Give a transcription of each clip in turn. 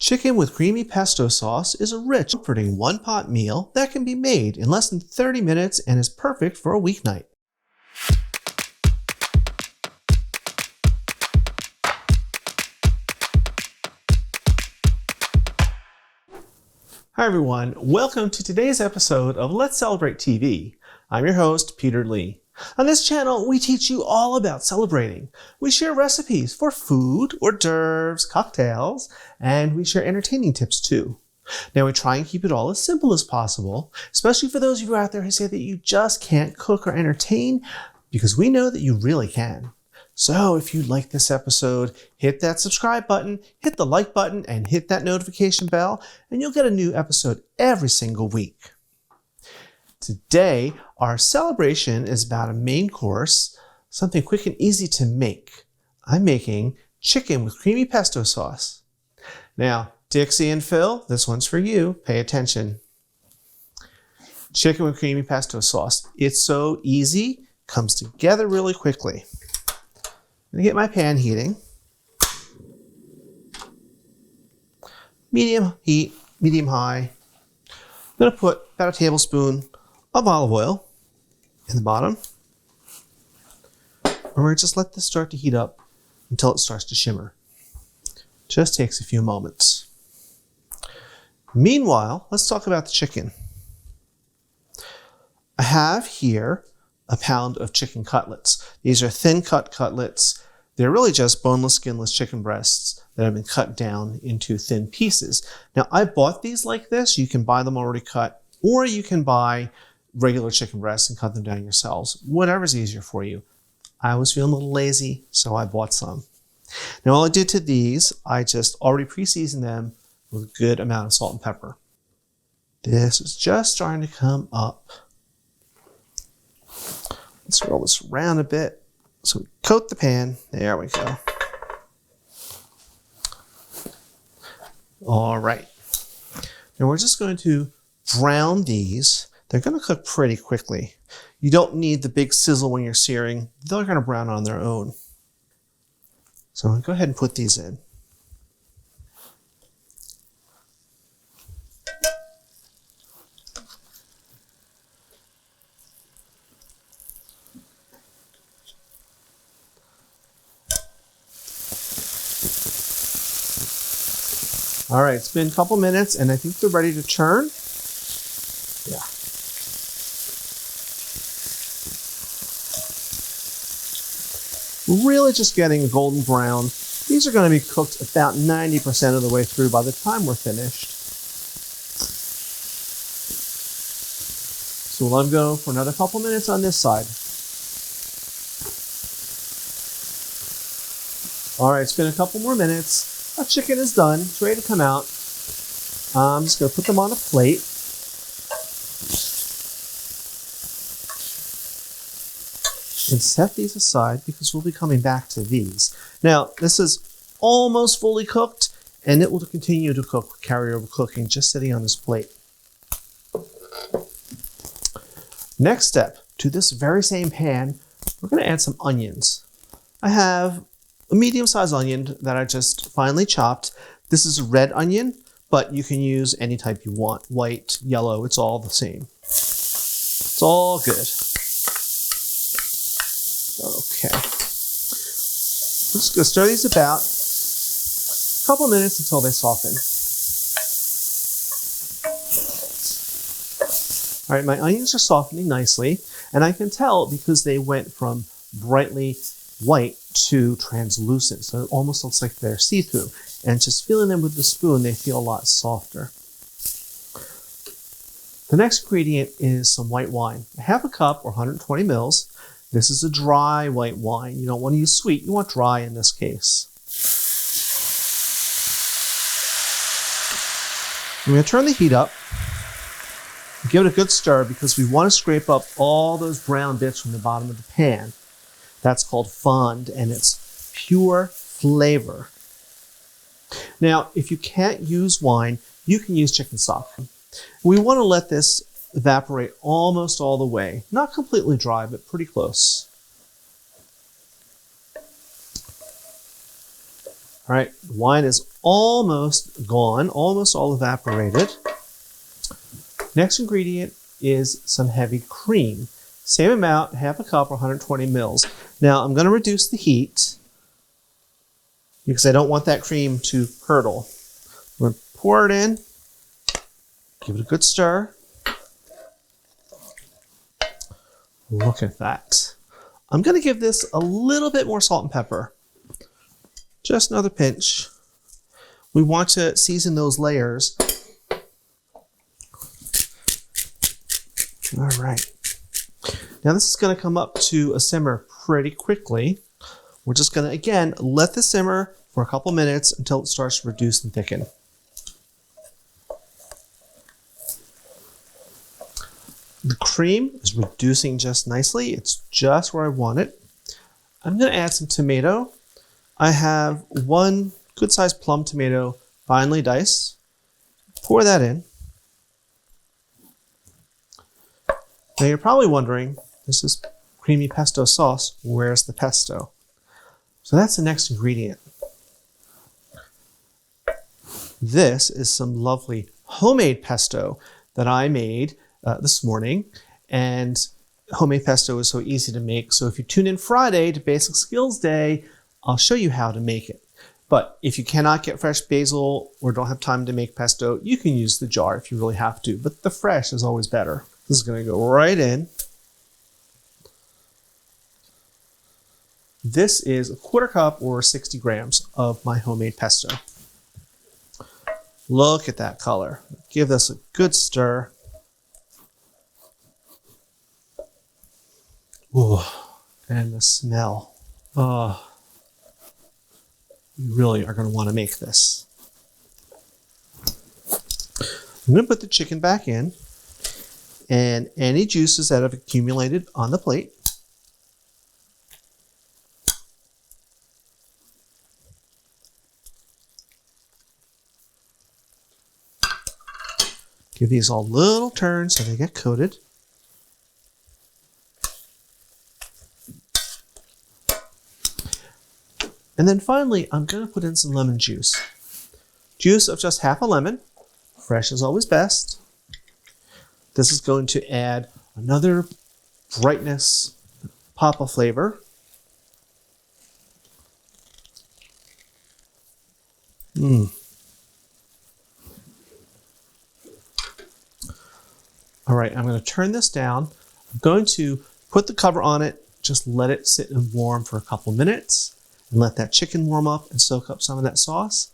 Chicken with creamy pesto sauce is a rich, comforting one-pot meal that can be made in less than 30 minutes and is perfect for a weeknight. Hi everyone, welcome to today's episode of Let's Celebrate TV. I'm your host, Peter Lee. On this channel, we teach you all about celebrating. We share recipes for food, hors d'oeuvres, cocktails, and we share entertaining tips too. Now we try and keep it all as simple as possible, especially for those of you out there who say that you just can't cook or entertain, because we know that you really can. So if you like this episode, hit that subscribe button, hit the like button, and hit that notification bell, and you'll get a new episode every single week. Today, our celebration is about a main course, something quick and easy to make. I'm making chicken with creamy pesto sauce. Now, Dixie and Phil, this one's for you. Pay attention. Chicken with creamy pesto sauce. It's so easy, comes together really quickly. I'm going to get my pan heating. Medium heat, medium high. I'm going to put about a tablespoon of olive oil in the bottom. And we're going to just let this start to heat up until it starts to shimmer. Just takes a few moments. Meanwhile, let's talk about the chicken. I have here a pound of chicken cutlets. These are thin cut cutlets. They're really just boneless, skinless chicken breasts that have been cut down into thin pieces. Now, I bought these like this. You can buy them already cut, or you can buy regular chicken breasts and cut them down yourselves. Whatever's easier for you. I was feeling a little lazy, so I bought some. Now, all I did to these, I just already pre-seasoned them with a good amount of salt and pepper. This is just starting to come up. Let's roll this around a bit. So we coat the pan. There we go. All right. Now we're just going to brown these. They're going to cook pretty quickly. You don't need the big sizzle when you're searing. They're going to brown on their own. So I'm going to go ahead and put these in. All right, it's been a couple minutes and I think they're ready to turn. Yeah. We're really just getting a golden brown. These are going to be cooked about 90% of the way through by the time we're finished. So we'll let them go for another couple minutes on this side. All right, it's been a couple more minutes. Our chicken is done. It's ready to come out. I'm just going to put them on a plate. And set these aside because we'll be coming back to these. Now, this is almost fully cooked, and it will continue to cook, carryover cooking, just sitting on this plate. Next step, to this very same pan, we're going to add some onions. I have a medium-sized onion that I just finely chopped. This is a red onion, but you can use any type you want. White, yellow, it's all the same. It's all good. Okay. We're just going to stir these about a couple minutes until they soften. All right, my onions are softening nicely, and I can tell because they went from brightly white to translucent, so it almost looks like they're see-through. And just feeling them with the spoon, they feel a lot softer. The next ingredient is some white wine. A half a cup or 120 mils. This is a dry white wine. You don't want to use sweet, you want dry in this case. I'm going to turn the heat up. Give it a good stir because we want to scrape up all those brown bits from the bottom of the pan. That's called fond, and it's pure flavor. Now, if you can't use wine, you can use chicken stock. We want to let this evaporate almost all the way. Not completely dry, but pretty close. All right, the wine is almost gone, almost all evaporated. Next ingredient is some heavy cream. Same amount, half a cup or 120 mils. Now I'm going to reduce the heat because I don't want that cream to curdle. I'm going to pour it in, give it a good stir. Look at that. I'm going to give this a little bit more salt and pepper. Just another pinch. We want to season those layers. All right. Now this is going to come up to a simmer pretty quickly. We're just going to, again, let this simmer for a couple minutes until it starts to reduce and thicken. The cream is reducing just nicely. It's just where I want it. I'm going to add some tomato. I have one good-sized plum tomato finely diced. Pour that in. Now you're probably wondering, this is creamy pesto sauce. Where's the pesto? So that's the next ingredient. This is some lovely homemade pesto that I made this morning, and homemade pesto is so easy to make. So if you tune in Friday to Basic Skills Day, I'll show you how to make it. But if you cannot get fresh basil or don't have time to make pesto, you can use the jar if you really have to, but the fresh is always better. This is going to go right in. This is a quarter cup or 60 grams of my homemade pesto. Look at that color. Give this a good stir. Ooh, and the smell. Oh, you really are going to want to make this. I'm going to put the chicken back in and any juices that have accumulated on the plate. Give these all little turns so they get coated. And then finally, I'm going to put in some lemon juice. Juice of just half a lemon. Fresh is always best. This is going to add another brightness, pop of flavor. All right, I'm going to turn this down. I'm going to put the cover on it, just let it sit and warm for a couple minutes, and let that chicken warm up and soak up some of that sauce.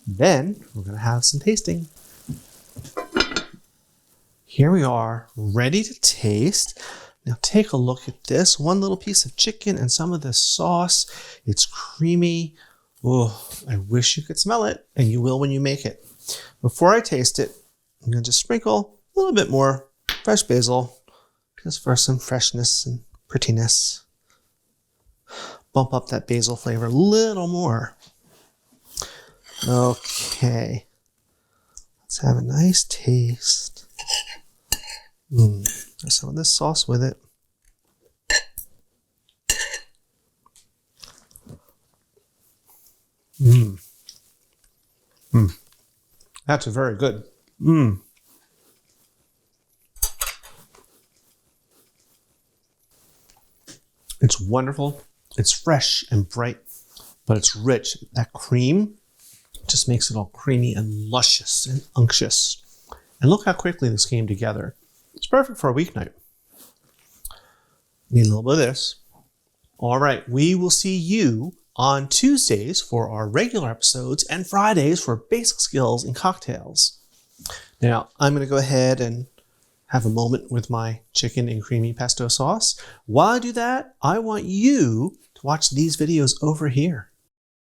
Then we're going to have some tasting. Here we are, ready to taste. Now take a look at this. One little piece of chicken and some of this sauce. It's creamy. Oh, I wish you could smell it, and you will when you make it. Before I taste it, I'm going to just sprinkle a little bit more fresh basil, just for some freshness and prettiness. Bump up that basil flavor a little more. Okay, let's have a nice taste. There's some of this sauce with it. That's very good. It's wonderful. It's fresh and bright, but it's rich. That cream just makes it all creamy and luscious and unctuous. And look how quickly this came together. It's perfect for a weeknight. Need a little bit of this. All right, we will see you on Tuesdays for our regular episodes and Fridays for basic skills and cocktails. Now, I'm going to go ahead and have a moment with my chicken and creamy pesto sauce. While I do that, I want you to watch these videos over here.